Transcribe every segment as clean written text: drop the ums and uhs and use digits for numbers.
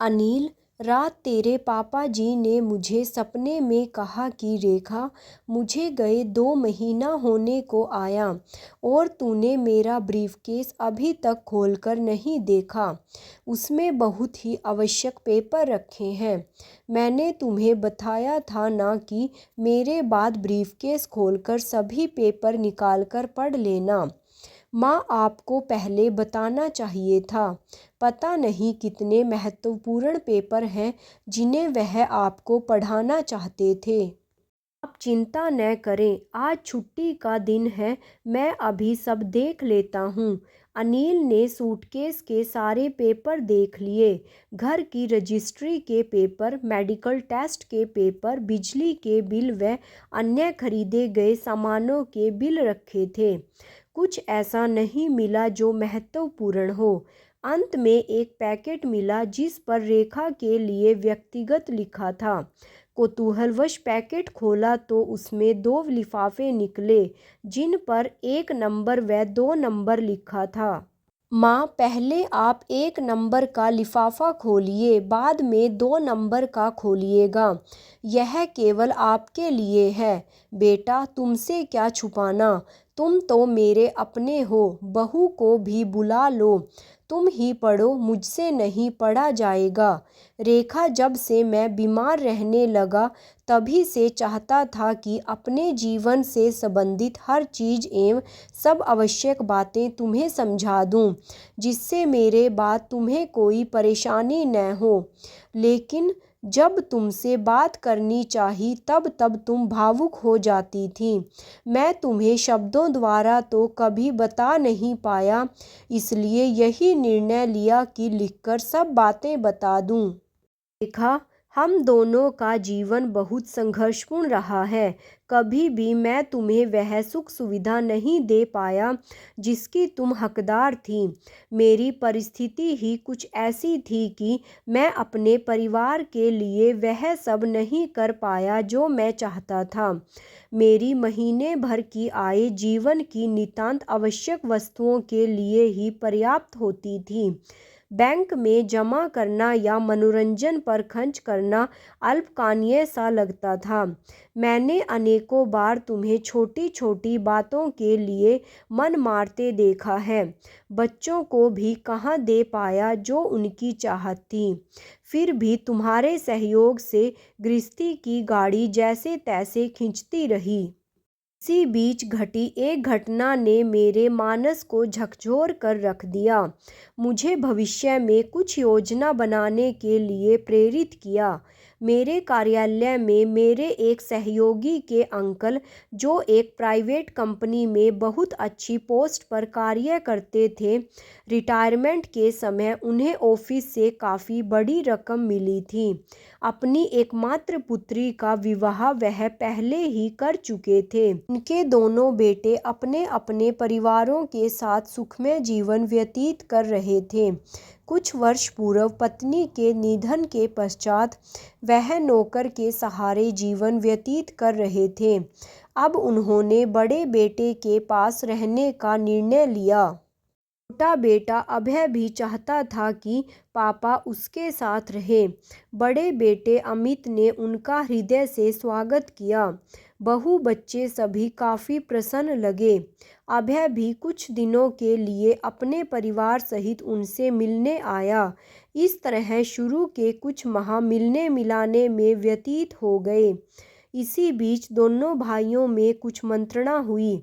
अनिल, रात तेरे पापा जी ने मुझे सपने में कहा कि रेखा, मुझे गए 2 महीना होने को आया और तूने मेरा ब्रीफकेस अभी तक खोलकर नहीं देखा। उसमें बहुत ही आवश्यक पेपर रखे हैं। मैंने तुम्हें बताया था ना कि मेरे बाद ब्रीफकेस खोलकर सभी पेपर निकालकर पढ़ लेना। माँ, आपको पहले बताना चाहिए था। पता नहीं कितने महत्वपूर्ण पेपर हैं जिन्हें वह आपको पढ़ाना चाहते थे। आप चिंता न करें, आज छुट्टी का दिन है, मैं अभी सब देख लेता हूँ। अनिल ने सूटकेस के सारे पेपर देख लिए। घर की रजिस्ट्री के पेपर, मेडिकल टेस्ट के पेपर, बिजली के बिल व अन्य खरीदे गए सामानों के बिल रखे थे। कुछ ऐसा नहीं मिला जो महत्वपूर्ण हो। अंत में एक पैकेट मिला जिस पर रेखा के लिए व्यक्तिगत लिखा था। कौतूहलवश पैकेट खोला तो उसमें 2 लिफाफे निकले जिन पर 1 नंबर व 2 नंबर लिखा था। माँ, पहले आप 1 नंबर का लिफाफा खोलिए, बाद में 2 नंबर का खोलिएगा। यह केवल आपके लिए है। बेटा, तुमसे क्या छुपाना, तुम तो मेरे अपने हो। बहू को भी बुला लो, तुम ही पढ़ो, मुझसे नहीं पढ़ा जाएगा। रेखा, जब से मैं बीमार रहने लगा तभी से चाहता था कि अपने जीवन से संबंधित हर चीज़ एवं सब आवश्यक बातें तुम्हें समझा दूं, जिससे मेरे बाद तुम्हें कोई परेशानी न हो। लेकिन जब तुमसे बात करनी चाही तब तुम भावुक हो जाती थी। मैं तुम्हें शब्दों द्वारा तो कभी बता नहीं पाया, इसलिए यही निर्णय लिया कि लिखकर सब बातें बता दूं। रेखा, हम दोनों का जीवन बहुत संघर्षपूर्ण रहा है। कभी भी मैं तुम्हें वह सुख सुविधा नहीं दे पाया जिसकी तुम हकदार थी। मेरी परिस्थिति ही कुछ ऐसी थी कि मैं अपने परिवार के लिए वह सब नहीं कर पाया जो मैं चाहता था। मेरी महीने भर की आय जीवन की नितांत आवश्यक वस्तुओं के लिए ही पर्याप्त होती थी। बैंक में जमा करना या मनोरंजन पर खर्च करना अल्पकालीन सा लगता था। मैंने अनेकों बार तुम्हें छोटी छोटी बातों के लिए मन मारते देखा है। बच्चों को भी कहाँ दे पाया जो उनकी चाहत थी। फिर भी तुम्हारे सहयोग से गृहस्थी की गाड़ी जैसे तैसे खींचती रही। इसी बीच घटी एक घटना ने मेरे मानस को झकझोर कर रख दिया। मुझे भविष्य में कुछ योजना बनाने के लिए प्रेरित किया। मेरे कार्यालय में मेरे एक सहयोगी के अंकल, जो एक प्राइवेट कंपनी में बहुत अच्छी पोस्ट पर कार्य करते थे, रिटायरमेंट के समय उन्हें ऑफिस से काफ़ी बड़ी रकम मिली थी। अपनी एकमात्र पुत्री का विवाह वह पहले ही कर चुके थे। उनके दोनों बेटे अपने अपने परिवारों के साथ सुखमय जीवन व्यतीत कर रहे थे। कुछ वर्ष पूर्व पत्नी के निधन के पश्चात वह नौकर के सहारे जीवन व्यतीत कर रहे थे। अब उन्होंने बड़े बेटे के पास रहने का निर्णय लिया। छोटा बेटा अभय भी चाहता था कि पापा उसके साथ रहे। बड़े बेटे अमित ने उनका हृदय से स्वागत किया। बहू बच्चे सभी काफ़ी प्रसन्न लगे। अभय भी कुछ दिनों के लिए अपने परिवार सहित उनसे मिलने आया। इस तरह शुरू के कुछ माह मिलने मिलाने में व्यतीत हो गए। इसी बीच दोनों भाइयों में कुछ मंत्रणा हुई।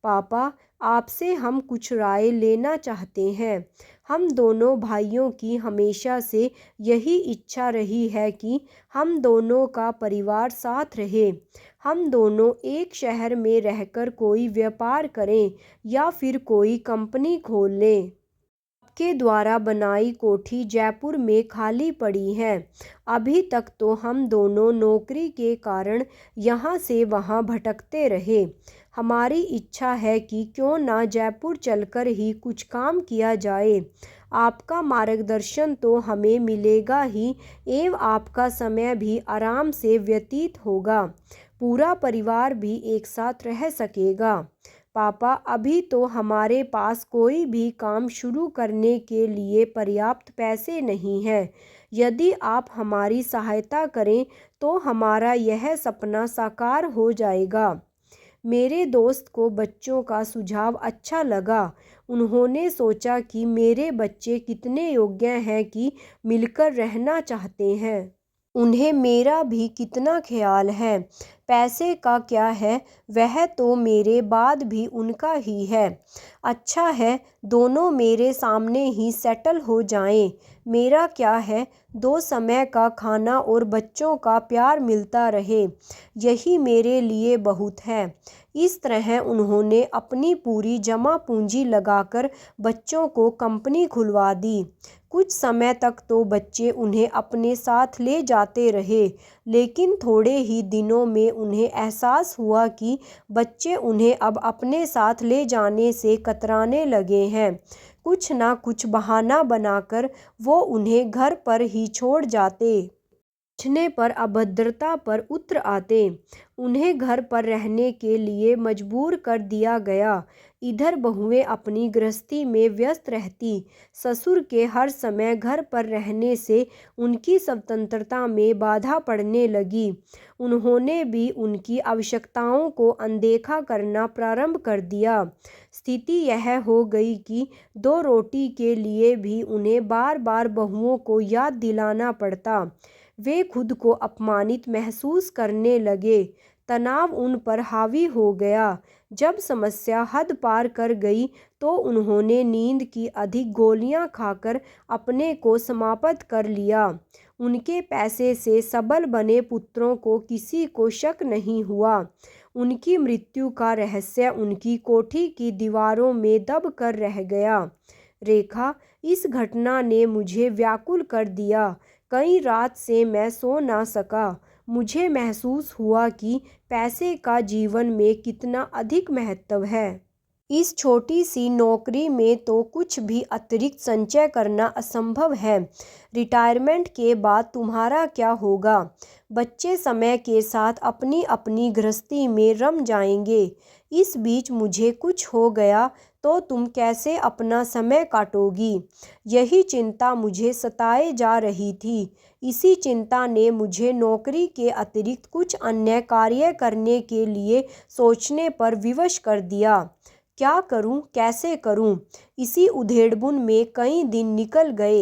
पापा, आपसे हम कुछ राय लेना चाहते हैं। हम दोनों भाइयों की हमेशा से यही इच्छा रही है कि हम दोनों का परिवार साथ रहे। हम दोनों एक शहर में रहकर कोई व्यापार करें या फिर कोई कंपनी खोल लें। आपके द्वारा बनाई कोठी जयपुर में खाली पड़ी है। अभी तक तो हम दोनों नौकरी के कारण यहाँ से वहाँ भटकते रहे। हमारी इच्छा है कि क्यों ना जयपुर चलकर ही कुछ काम किया जाए। आपका मार्गदर्शन तो हमें मिलेगा ही एवं आपका समय भी आराम से व्यतीत होगा। पूरा परिवार भी एक साथ रह सकेगा। पापा, अभी तो हमारे पास कोई भी काम शुरू करने के लिए पर्याप्त पैसे नहीं हैं। यदि आप हमारी सहायता करें तो हमारा यह सपना साकार हो जाएगा। मेरे दोस्त को बच्चों का सुझाव अच्छा लगा। उन्होंने सोचा कि मेरे बच्चे कितने योग्य हैं कि मिलकर रहना चाहते हैं। उन्हें मेरा भी कितना ख्याल है। पैसे का क्या है, वह तो मेरे बाद भी उनका ही है। अच्छा है दोनों मेरे सामने ही सेटल हो जाएं। मेरा क्या है, 2 समय का खाना और बच्चों का प्यार मिलता रहे, यही मेरे लिए बहुत है। इस तरह उन्होंने अपनी पूरी जमा पूंजी लगाकर बच्चों को कंपनी खुलवा दी। कुछ समय तक तो बच्चे उन्हें अपने साथ ले जाते रहे, लेकिन थोड़े ही दिनों में उन्हें एहसास हुआ कि बच्चे उन्हें अब अपने साथ ले जाने से कतराने लगे हैं। कुछ ना कुछ बहाना बनाकर वो उन्हें घर पर ही छोड़ जाते। पूछने पर अभद्रता पर उतर आते। उन्हें घर पर रहने के लिए मजबूर कर दिया गया। इधर बहुएं अपनी गृहस्थी में व्यस्त रहती। ससुर के हर समय घर पर रहने से उनकी स्वतंत्रता में बाधा पड़ने लगी। उन्होंने भी उनकी आवश्यकताओं को अनदेखा करना प्रारंभ कर दिया। स्थिति यह हो गई कि 2 रोटी के लिए भी उन्हें बार बार बहुओं को याद दिलाना पड़ता। वे खुद को अपमानित महसूस करने लगे। तनाव उन पर हावी हो गया। जब समस्या हद पार कर गई तो उन्होंने नींद की अधिक गोलियां खाकर अपने को समाप्त कर लिया। उनके पैसे से सबल बने पुत्रों को किसी को शक नहीं हुआ। उनकी मृत्यु का रहस्य उनकी कोठी की दीवारों में दब कर रह गया। रेखा, इस घटना ने मुझे व्याकुल कर दिया। कई रात से मैं सो ना सका। मुझे महसूस हुआ कि पैसे का जीवन में कितना अधिक महत्व है। इस छोटी सी नौकरी में तो कुछ भी अतिरिक्त संचय करना असंभव है। रिटायरमेंट के बाद तुम्हारा क्या होगा? बच्चे समय के साथ अपनी अपनी गृहस्थी में रम जाएंगे। इस बीच मुझे कुछ हो गया तो तुम कैसे अपना समय काटोगी? यही चिंता मुझे सताए जा रही थी। इसी चिंता ने मुझे नौकरी के अतिरिक्त कुछ अन्य कार्य करने के लिए सोचने पर विवश कर दिया। क्या करूं, कैसे करूं? इसी उधेड़बुन में कई दिन निकल गए।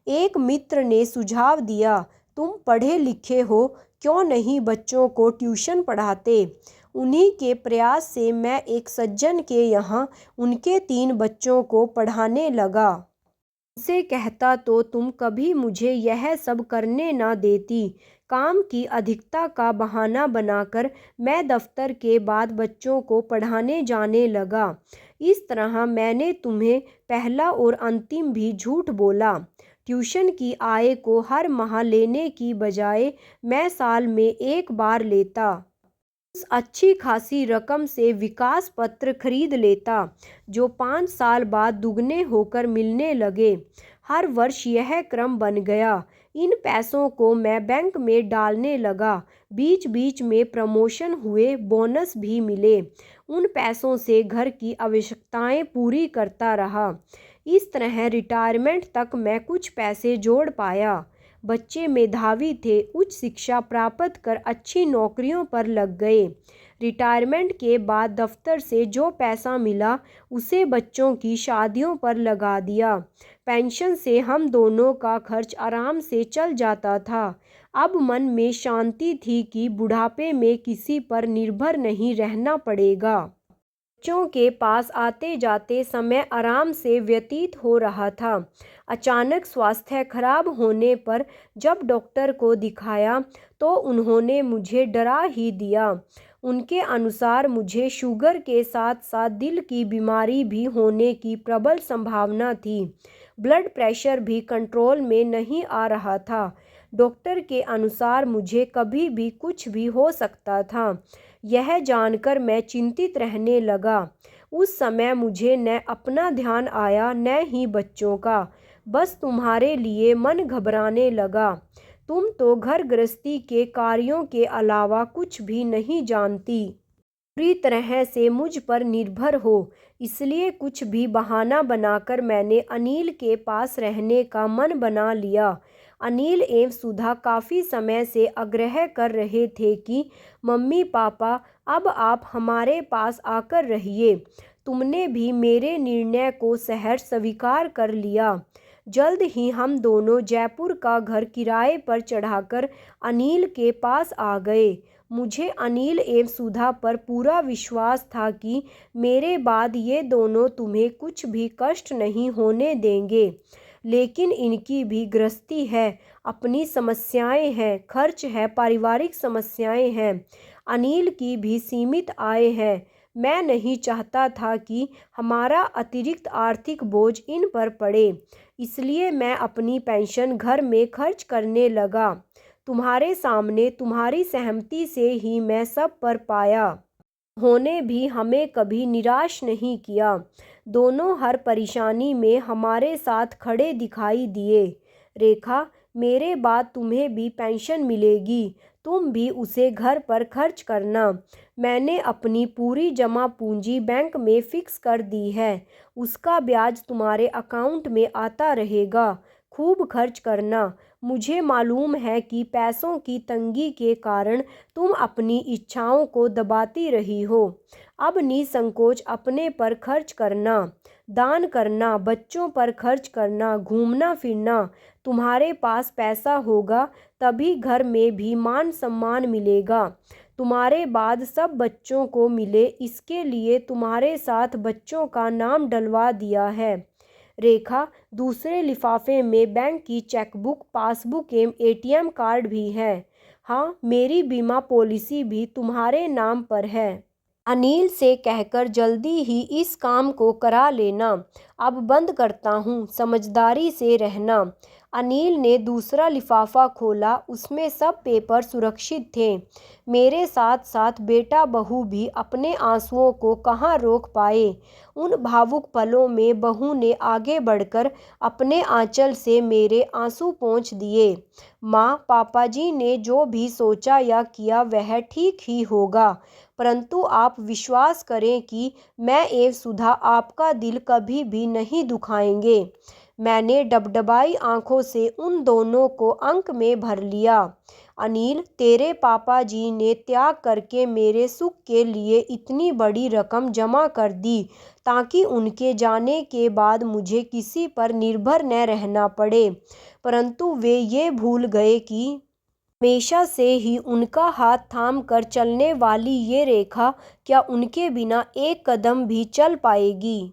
एक मित्र ने सुझाव दिया, तुम पढ़े लिखे हो, क्यों नहीं बच्चों को ट्यूशन पढ़ाते? उन्हीं के प्रयास से मैं एक सज्जन के यहाँ उनके 3 बच्चों को पढ़ाने लगा। उनसे कहता तो तुम कभी मुझे यह सब करने ना देती। काम की अधिकता का बहाना बनाकर मैं दफ्तर के बाद बच्चों को पढ़ाने जाने लगा। इस तरह मैंने तुम्हें पहला और अंतिम भी झूठ बोला। ट्यूशन की आय को हर माह लेने की बजाय मैं साल में 1 बार लेता। उस अच्छी खासी रकम से विकास पत्र खरीद लेता, जो 5 साल बाद दुगने होकर मिलने लगे। हर वर्ष यह क्रम बन गया। इन पैसों को मैं बैंक में डालने लगा। बीच बीच में प्रमोशन हुए, बोनस भी मिले। उन पैसों से घर की आवश्यकताएं पूरी करता रहा। इस तरह रिटायरमेंट तक मैं कुछ पैसे जोड़ पाया। बच्चे मेधावी थे, उच्च शिक्षा प्राप्त कर अच्छी नौकरियों पर लग गए। रिटायरमेंट के बाद दफ्तर से जो पैसा मिला उसे बच्चों की शादियों पर लगा दिया। पेंशन से हम दोनों का खर्च आराम से चल जाता था। अब मन में शांति थी कि बुढ़ापे में किसी पर निर्भर नहीं रहना पड़ेगा। बच्चों के पास आते जाते समय आराम से व्यतीत हो रहा था। अचानक स्वास्थ्य खराब होने पर जब डॉक्टर को दिखाया तो उन्होंने मुझे डरा ही दिया। उनके अनुसार मुझे शुगर के साथ साथ दिल की बीमारी भी होने की प्रबल संभावना थी। ब्लड प्रेशर भी कंट्रोल में नहीं आ रहा था। डॉक्टर के अनुसार मुझे कभी भी कुछ भी हो सकता था। यह जानकर मैं चिंतित रहने लगा। उस समय मुझे न अपना ध्यान आया न ही बच्चों का। बस तुम्हारे लिए मन घबराने लगा। तुम तो घर गृहस्थी के कार्यों के अलावा कुछ भी नहीं जानती। पूरी तरह से मुझ पर निर्भर हो। इसलिए कुछ भी बहाना बनाकर मैंने अनिल के पास रहने का मन बना लिया। अनिल एवं सुधा काफ़ी समय से आग्रह कर रहे थे कि मम्मी पापा अब आप हमारे पास आकर रहिए। तुमने भी मेरे निर्णय को सहर्ष स्वीकार कर लिया। जल्द ही हम दोनों जयपुर का घर किराए पर चढ़ाकर अनिल के पास आ गए। मुझे अनिल एवं सुधा पर पूरा विश्वास था कि मेरे बाद ये दोनों तुम्हें कुछ भी कष्ट नहीं होने देंगे, लेकिन इनकी भी गृहस्थी है, अपनी समस्याएं हैं, खर्च है, पारिवारिक समस्याएं हैं। अनिल की भी सीमित आय है। मैं नहीं चाहता था कि हमारा अतिरिक्त आर्थिक बोझ इन पर पड़े, इसलिए मैं अपनी पेंशन घर में खर्च करने लगा। तुम्हारे सामने तुम्हारी सहमति से ही मैं सब पर पाया। उन्होंने भी हमें कभी निराश नहीं किया। दोनों हर परेशानी में हमारे साथ खड़े दिखाई दिए। रेखा, मेरे बाद तुम्हें भी पेंशन मिलेगी, तुम भी उसे घर पर खर्च करना। मैंने अपनी पूरी जमा पूंजी बैंक में फिक्स कर दी है, उसका ब्याज तुम्हारे अकाउंट में आता रहेगा। खूब खर्च करना। मुझे मालूम है कि पैसों की तंगी के कारण तुम अपनी इच्छाओं को दबाती रही हो। अब निसंकोच अपने पर खर्च करना, दान करना, बच्चों पर खर्च करना, घूमना फिरना। तुम्हारे पास पैसा होगा तभी घर में भी मान सम्मान मिलेगा। तुम्हारे बाद सब बच्चों को मिले, इसके लिए तुम्हारे साथ बच्चों का नाम डलवा दिया है। रेखा, दूसरे लिफाफे में बैंक की चेकबुक, पासबुक एवं एटीएम कार्ड भी है। हाँ, मेरी बीमा पॉलिसी भी तुम्हारे नाम पर है। अनिल से कहकर जल्दी ही इस काम को करा लेना। अब बंद करता हूँ, समझदारी से रहना। अनिल ने दूसरा लिफाफा खोला, उसमें सब पेपर सुरक्षित थे। मेरे साथ साथ बेटा बहू भी अपने आंसुओं को कहाँ रोक पाए। उन भावुक पलों में बहू ने आगे बढ़कर अपने आंचल से मेरे आंसू पोंछ दिए। माँ, पापाजी ने जो भी सोचा या किया वह ठीक ही होगा, परंतु आप विश्वास करें कि मैं एवं सुधा आपका दिल कभी भी नहीं दुखाएंगे। मैंने डबडबाई आंखों से उन दोनों को अंक में भर लिया। अनिल, तेरे पापा जी ने त्याग करके मेरे सुख के लिए इतनी बड़ी रकम जमा कर दी ताकि उनके जाने के बाद मुझे किसी पर निर्भर न रहना पड़े, परंतु वे ये भूल गए कि हमेशा से ही उनका हाथ थाम कर चलने वाली ये रेखा क्या उनके बिना एक कदम भी चल पाएगी।